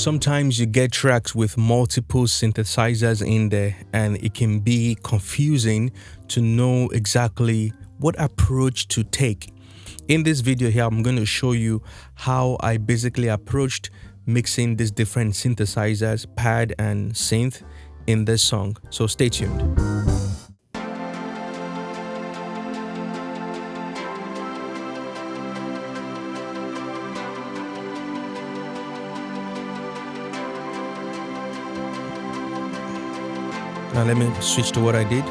Sometimes you get tracks with multiple synthesizers in there, and it can be confusing to know exactly what approach to take. In this video here, I'm going to show you how I basically approached mixing these different synthesizers, pad and synth, in this song. So stay tuned. Now let me switch to what I did.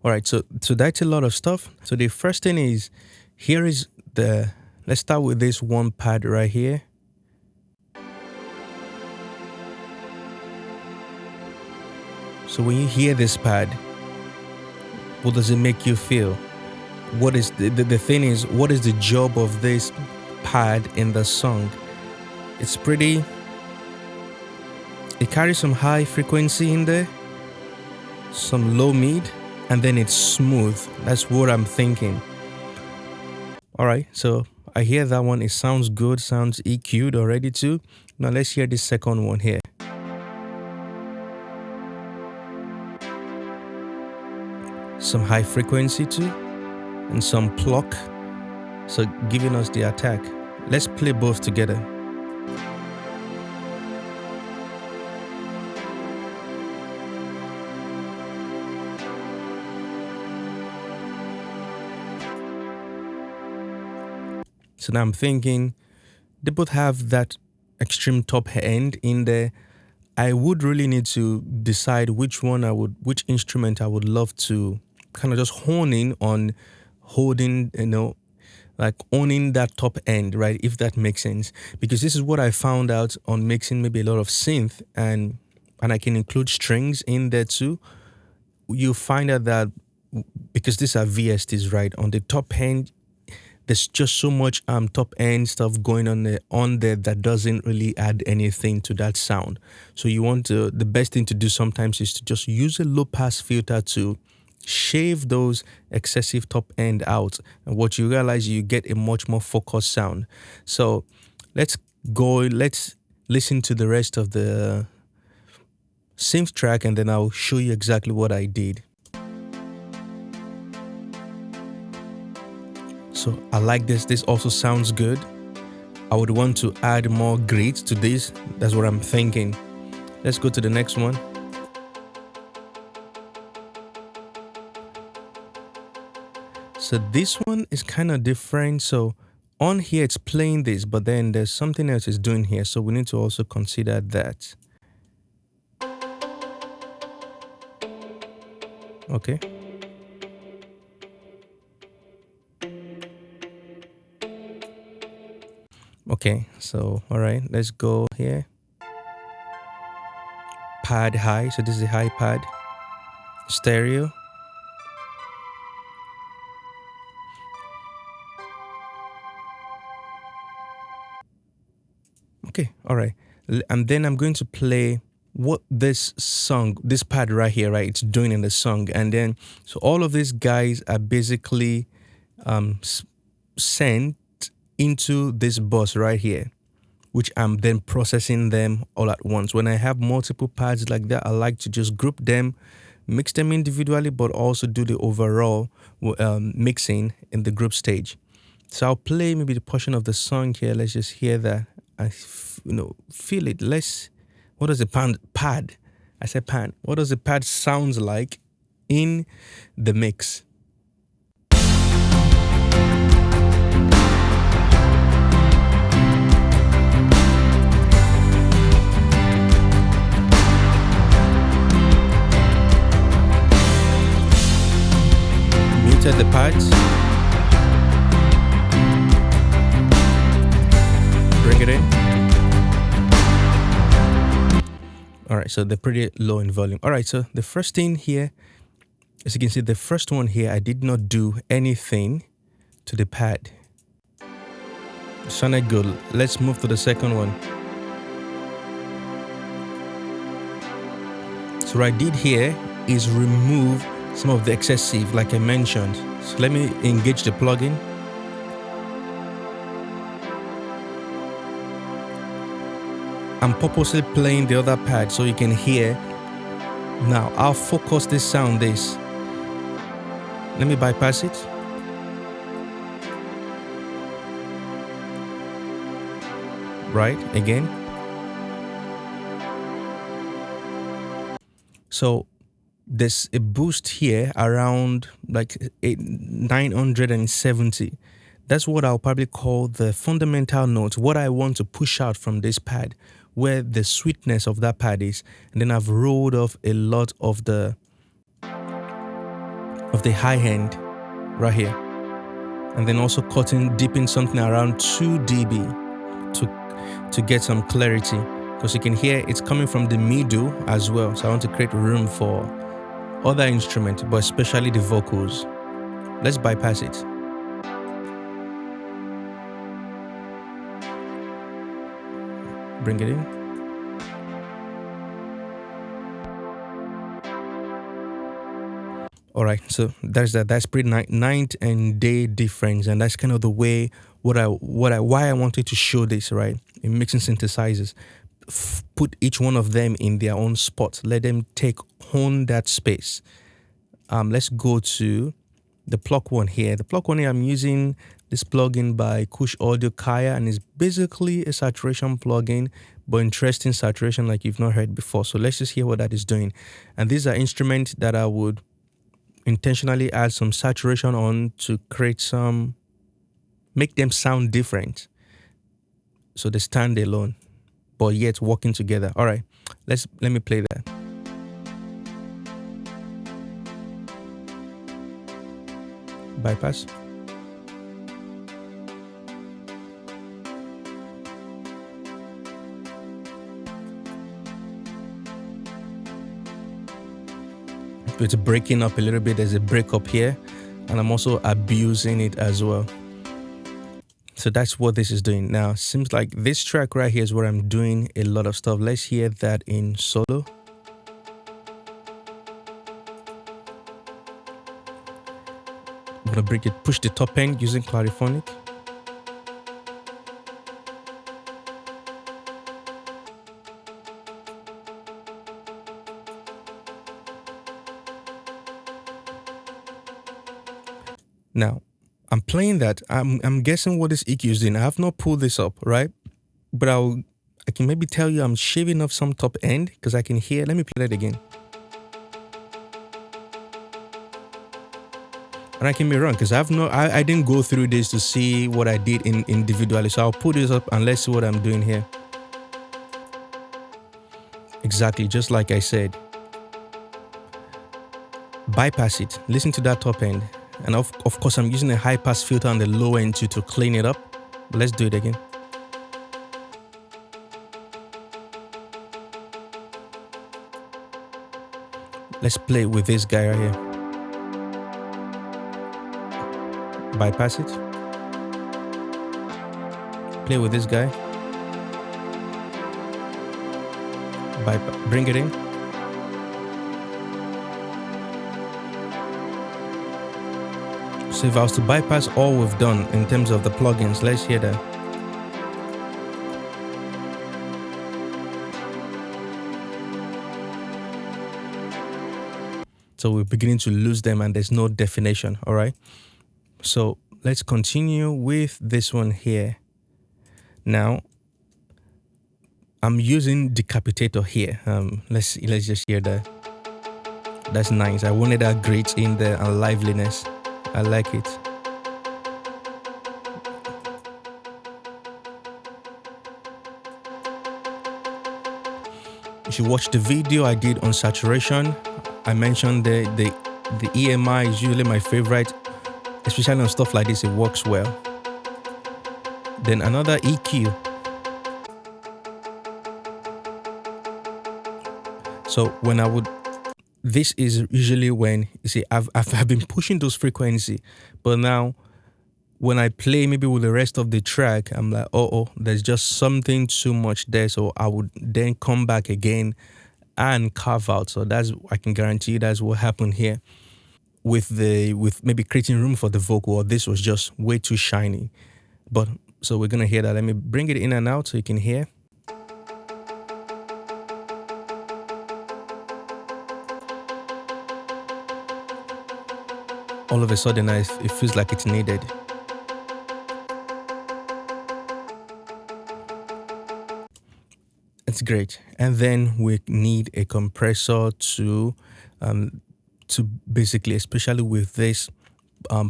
All right, so that's a lot of stuff. So the first thing is, let's start with this one pad right here. So when you hear this pad, what does it make you feel? What is the thing is, what is the job of this pad in the song? It carries some high frequency in there, some low mid, and then it's smooth. That's what I'm thinking. All right, so I hear that one. It sounds good, sounds EQ'd already too. Now let's hear the second one here. Some high frequency too, and some pluck, so giving us the attack. Let's play both together. So now I'm thinking they both have that extreme top end in there. I would really need to decide which instrument I would love to kind of just hone in on, holding, like owning that top end, right? If that makes sense. Because this is what I found out on mixing maybe a lot of synth, and I can include strings in there too. You find out that because these are VSTs, right? On the top end, there's just so much top end stuff going on there that doesn't really add anything to that sound. So the best thing to do sometimes is to just use a low pass filter to shave those excessive top end out. And what you realize, you get a much more focused sound. So let's listen to the rest of the synth track, and then I'll show you exactly what I did. So I like this. This also sounds good. I would want to add more grit to this. That's what I'm thinking. Let's go to the next one. So this one is kind of different. So on here it's playing this, but then there's something else it's doing here. So we need to also consider that. Okay. Okay, so all right, let's go here. Pad high, so this is a high pad. Stereo. Okay, all right. And then I'm going to play what this pad right here, right, it's doing in the song. And then, so all of these guys are basically sent into this bus right here, which I'm then processing them all at once. When I have multiple pads like that, I like to just group them, mix them individually, but also do the overall mixing in the group stage. So I'll play maybe the portion of the song here. Let's just hear that. I feel it. What does the pad? I said pad. What does the pad sounds like in the mix? Muted the pads. Bring it in. All right, so they're pretty low in volume. All right, so the first thing here, as you can see, the first one here, I did not do anything to the pad. Sounded good. Let's move to the second one. So what I did here is remove some of the excessive, like I mentioned. So let me engage the plugin. I'm purposely playing the other pad so you can hear. Now I'll focus this sound this. Let me bypass it. Right, again. So there's a boost here around like 970. That's what I'll probably call the fundamental notes, what I want to push out from this pad, where the sweetness of that pad is. And then I've rolled off a lot of the high end right here. And then also dipping something around 2 dB to get some clarity. Because you can hear it's coming from the middle as well. So I want to create room for other instruments, but especially the vocals. Let's bypass it. Bring it in. All right, so there's that. That's pretty night and day difference, and that's kind of the way why I wanted to show this, right? In mixing synthesizers, put each one of them in their own spot. Let them hone that space. Let's go to the pluck one here. The pluck one here, I'm using this plugin by Kush Audio Kaya, and it's basically a saturation plugin, but interesting saturation like you've not heard before. So let's just hear what that is doing. And these are instruments that I would intentionally add some saturation on to make them sound different. So they stand alone, but yet working together. All right, let me play that. Bypass. It's breaking up a little bit. There's a break up here, and I'm also abusing it as well. So that's what this is doing. Now, seems like this track right here is where I'm doing a lot of stuff. Let's hear that in solo. I'm gonna push the top end using clariphonic. Now, I'm playing that. I'm guessing what this EQ is doing. I have not pulled this up, right? But I can maybe tell you I'm shaving off some top end because I can hear. Let me play that again. And I can be wrong because I didn't go through this to see what I did individually. So I'll put this up and let's see what I'm doing here. Exactly, just like I said. Bypass it. Listen to that top end. And of course, I'm using a high pass filter on the low end to clean it up. But let's do it again. Let's play with this guy right here. Bypass it. Play with this guy. Bring it in. So if I was to bypass all we've done in terms of the plugins, let's hear that. So we're beginning to lose them and there's no definition, all right? So let's continue with this one here. Now, I'm using Decapitator here. Let's just hear that. That's nice. I wanted that grit in there and liveliness. I like it. You should watch the video I did on saturation. I mentioned the EMI is usually my favorite, especially on stuff like this. It works well. Then another EQ. So when this is usually when, you see, I've been pushing those frequency, but now when I play maybe with the rest of the track, I'm like, oh, there's just something too much there. So I would then come back again and carve out. So I can guarantee you that's what happened here with maybe creating room for the vocal, or this was just way too shiny. But so we're gonna hear that. Let me bring it in and out so you can hear. All of a sudden, it feels like it's needed. It's great. And then we need a compressor to basically, especially with this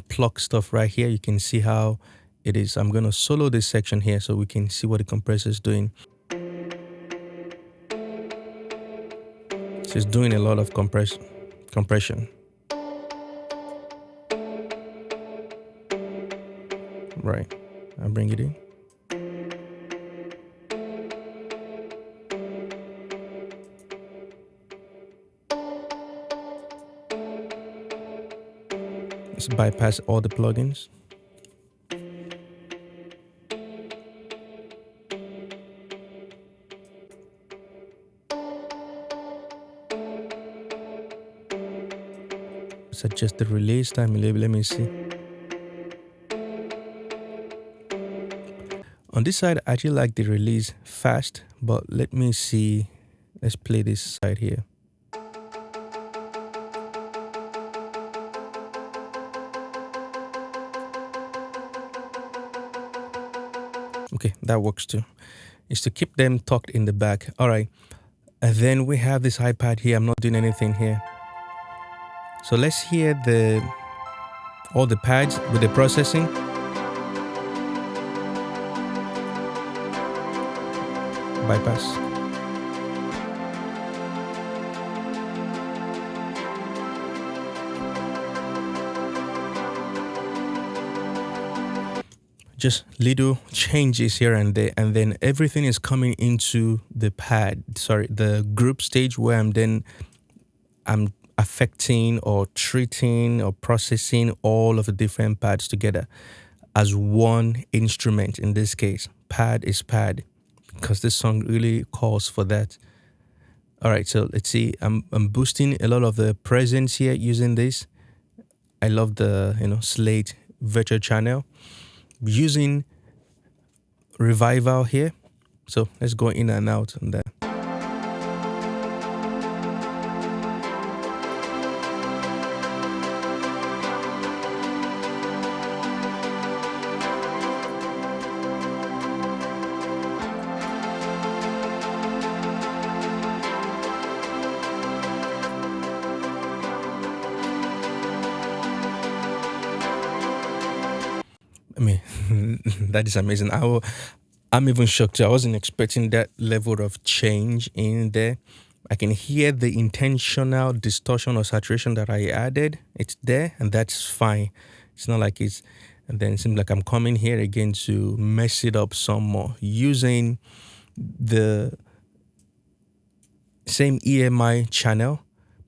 pluck stuff right here, you can see how it is. I'm going to solo this section here so we can see what the compressor is doing. So it's doing a lot of compression. Right. I'll bring it in. Let's bypass all the plugins. Let's adjust the release time a little bit. Let me see. On this side, I actually like the release fast, but let me see. Let's play this side here. Okay, that works too. Is to keep them tucked in the back. All right. And then we have this iPad here. I'm not doing anything here. So let's hear all the pads with the processing. Bypass. Just little changes here and there, and then everything is coming into the the group stage where I'm affecting or treating or processing all of the different pads together as one instrument. In this case, pad is pad, because this song really calls for that. All right, so let's see. I'm boosting a lot of the presence here using this. I love the Slate virtual channel. Using revival here. So let's go in and out on that. I mean, that is amazing. I'm even shocked too. I wasn't expecting that level of change in there. I can hear the intentional distortion or saturation that I added. It's there, and that's fine. It's not like and then it seems like I'm coming here again to mess it up some more using the same EMI channel,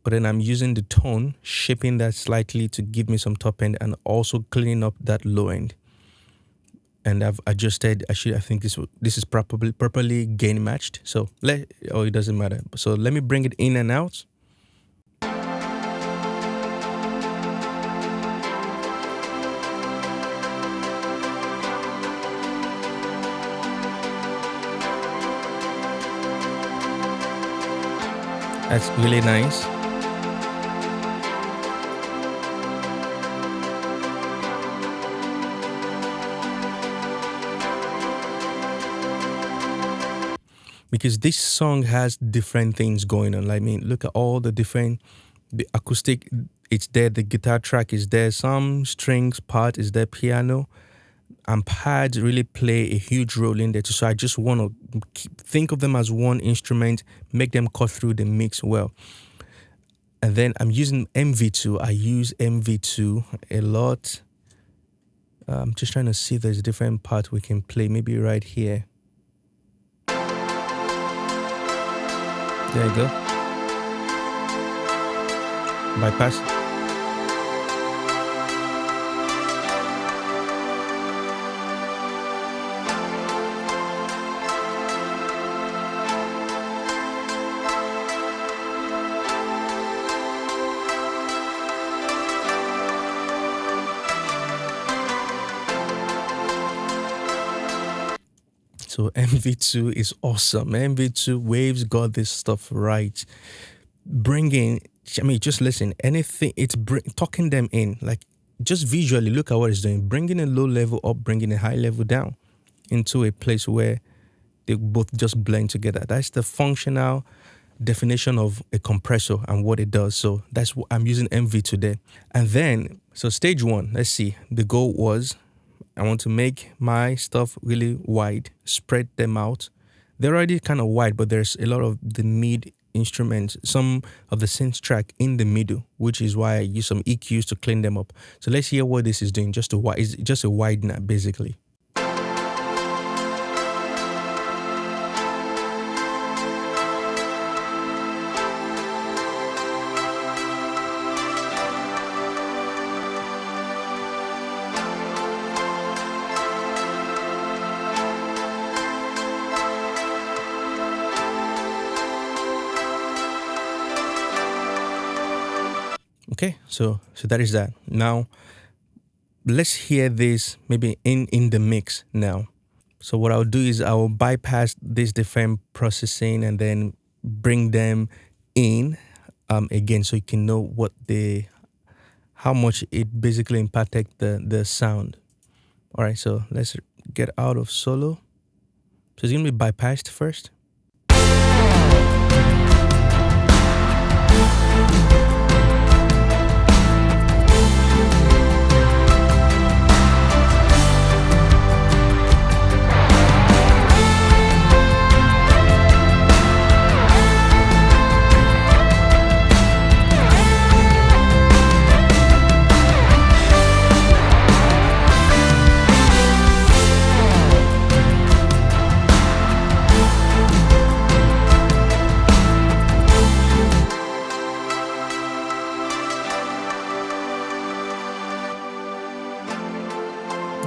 but then I'm using the tone, shaping that slightly to give me some top end and also cleaning up that low end. And I've adjusted. Actually, I think this is properly gain matched. So it doesn't matter. So let me bring it in and out. That's really nice. Because this song has different things going on. I mean, look at all the acoustic, it's there, the guitar track is there, some strings part is there, piano, and pads really play a huge role in there too. So I just want to think of them as one instrument, make them cut through the mix well. And then I'm using MV2. I use MV2 a lot. I'm just trying to see if there's a different part we can play, maybe right here. There you go. Bypass. So MV2 is awesome. MV2 Waves got this stuff right. Bringing, I mean, just listen, anything, it's talking them in, like just visually look at what it's doing, bringing a low level up, bringing a high level down into a place where they both just blend together. That's the functional definition of a compressor and what it does. So that's what I'm using MV today. And then, so stage one, let's see, the goal was I want to make my stuff really wide, spread them out. They're already kind of wide, but there's a lot of the mid instruments, some of the synth track in the middle, which is why I use some EQs to clean them up. So let's hear what this is doing. Just it's just a widener basically. Okay, so that is that. Now let's hear this maybe in the mix now. So what I'll do is I'll bypass this different processing and then bring them in again, so you can know what how much it basically impacted the sound. All right, so let's get out of solo. So it's gonna be bypassed first.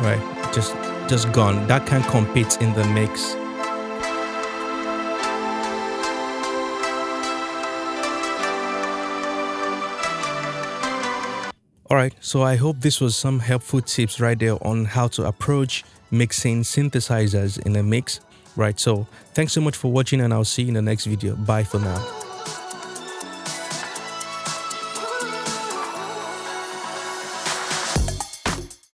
Right, just gone. That can't compete in the mix. All right, so I hope this was some helpful tips right there on how to approach mixing synthesizers in a mix. Right, so thanks so much for watching and I'll see you in the next video. Bye for now.